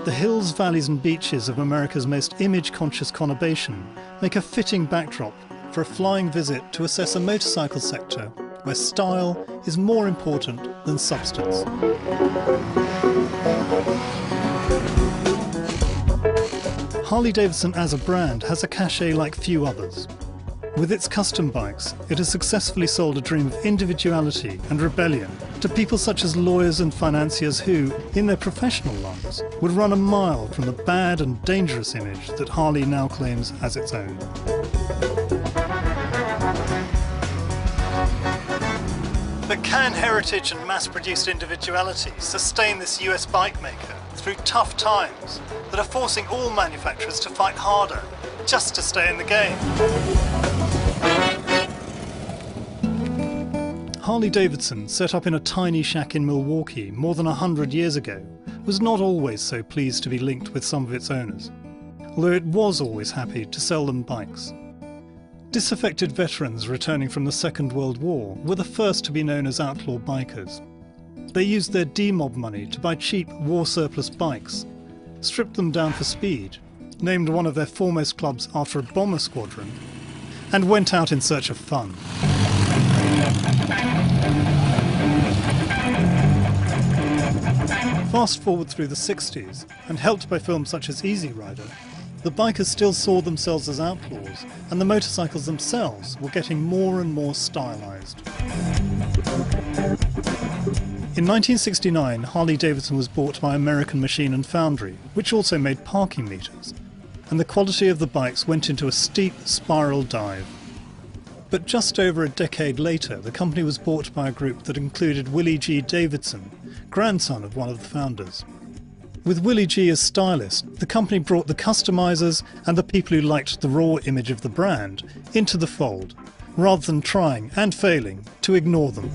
The hills, valleys and beaches of America's most image-conscious conurbation make a fitting backdrop for a flying visit to assess a motorcycle sector where style is more important than substance. Harley-Davidson as a brand has a cachet like few others. With its custom bikes, it has successfully sold a dream of individuality and rebellion to people such as lawyers and financiers who, in their professional lives, would run a mile from the bad and dangerous image that Harley now claims as its own. But can heritage and mass-produced individuality sustain this US bike maker through tough times that are forcing all manufacturers to fight harder just to stay in the game? Harley-Davidson, set up in a tiny shack in Milwaukee more than 100 years ago, was not always so pleased to be linked with some of its owners, although it was always happy to sell them bikes. Disaffected veterans returning from the Second World War were the first to be known as outlaw bikers. They used their D-Mob money to buy cheap war surplus bikes, stripped them down for speed, named one of their foremost clubs after a bomber squadron, and went out in search of fun. Fast forward through the 60s, and helped by films such as Easy Rider, the bikers still saw themselves as outlaws, and the motorcycles themselves were getting more and more stylized. In 1969, Harley-Davidson was bought by American Machine and Foundry, which also made parking meters, and the quality of the bikes went into a steep spiral dive. But just over a decade later, the company was bought by a group that included Willie G. Davidson, grandson of one of the founders. With Willie G. as stylist, the company brought the customizers and the people who liked the raw image of the brand into the fold, rather than trying, and failing, to ignore them.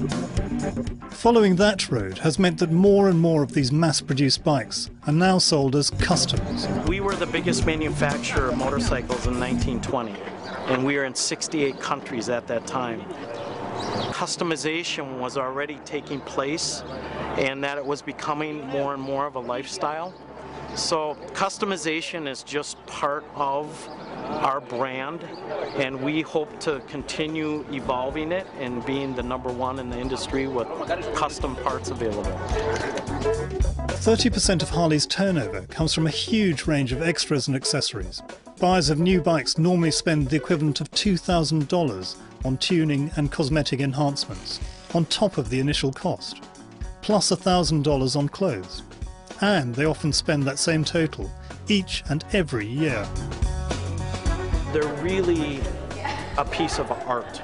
Following that road has meant that more and more of these mass-produced bikes are now sold as customs. We were the biggest manufacturer of motorcycles in 1920. And we were in 68 countries at that time. Customization was already taking place, and that it was becoming more and more of a lifestyle. So customization is just part of our brand, and we hope to continue evolving it and being the #1 in the industry with custom parts available. 30% of Harley's turnover comes from a huge range of extras and accessories. Buyers of new bikes normally spend the equivalent of $2,000 on tuning and cosmetic enhancements, on top of the initial cost, plus $1,000 on clothes. And they often spend that same total each and every year. They're really a piece of art,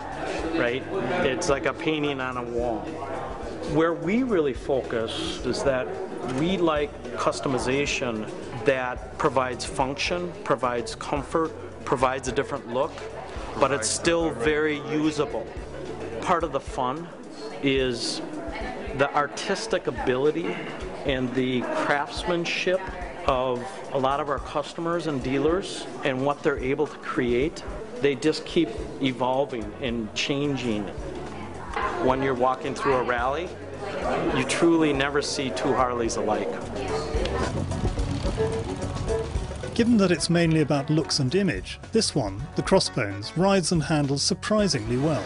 right? It's like a painting on a wall. Where we really focus is that we like customization that provides function, provides comfort, provides a different look, but it's still very usable. Part of the fun is the artistic ability and the craftsmanship of a lot of our customers and dealers and what they're able to create. They just keep evolving and changing. When you're walking through a rally, you truly never see two Harleys alike. Given that it's mainly about looks and image, this one, the Crossbones, rides and handles surprisingly well.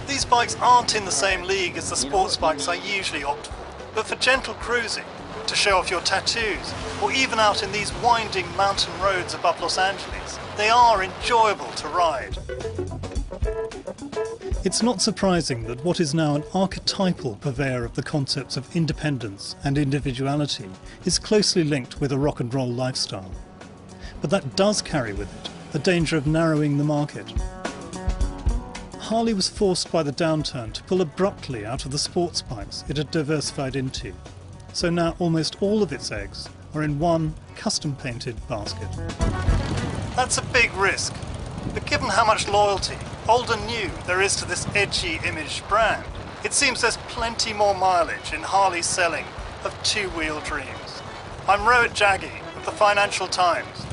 These bikes aren't in the same league as the sports bikes I usually opt for, but for gentle cruising, to show off your tattoos, or even out in these winding mountain roads above Los Angeles, they are enjoyable to ride. It's not surprising that what is now an archetypal purveyor of the concepts of independence and individuality is closely linked with a rock and roll lifestyle. But that does carry with it the danger of narrowing the market. Harley was forced by the downturn to pull abruptly out of the sports bikes it had diversified into, so now almost all of its eggs are in one custom-painted basket. That's a big risk, but given how much loyalty, old and new, there is to this edgy image brand, it seems there's plenty more mileage in Harley's selling of two-wheel dreams. I'm Rohit Jaggi of the Financial Times.